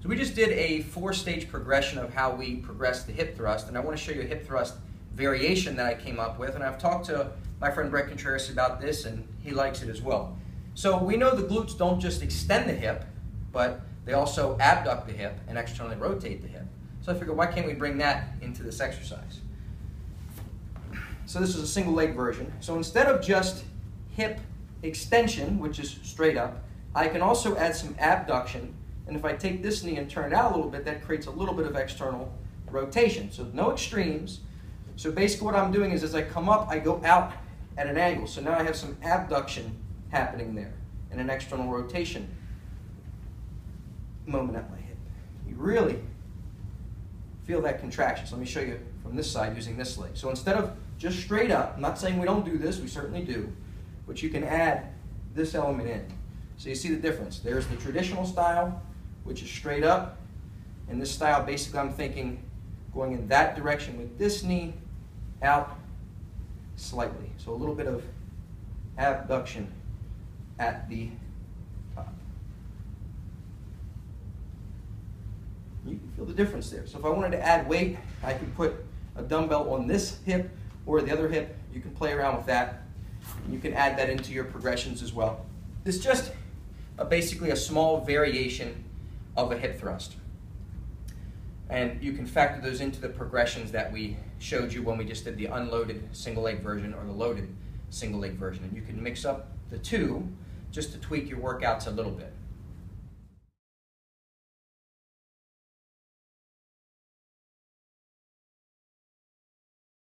So we just did a 4-stage progression of how we progress the hip thrust, and I want to show you a hip thrust variation that I came up with, and I've talked to my friend Brett Contreras about this, and he likes it as well. So we know the glutes don't just extend the hip, but they also abduct the hip and externally rotate the hip. So I figured, why can't we bring that into this exercise? So this is a single leg version. So instead of just hip extension, which is straight up, I can also add some abduction. And if I take this knee and turn it out a little bit, that creates a little bit of external rotation. So no extremes. So basically what I'm doing is as I come up, I go out at an angle. So now I have some abduction happening there and an external rotation moment at my hip. You really feel that contraction. So let me show you from this side using this leg. So instead of just straight up, I'm not saying we don't do this, we certainly do, but you can add this element in. So you see the difference. There's the traditional style, which is straight up, and this style, basically I'm thinking going in that direction with this knee out slightly. So a little bit of abduction at the top. You can feel the difference there. So if I wanted to add weight, I could put a dumbbell on this hip or the other hip. You can play around with that. You can add that into your progressions as well. It's just basically a small variation of a hip thrust. And you can factor those into the progressions that we showed you when we just did the unloaded single leg version or the loaded single leg version. And you can mix up the two just to tweak your workouts a little bit.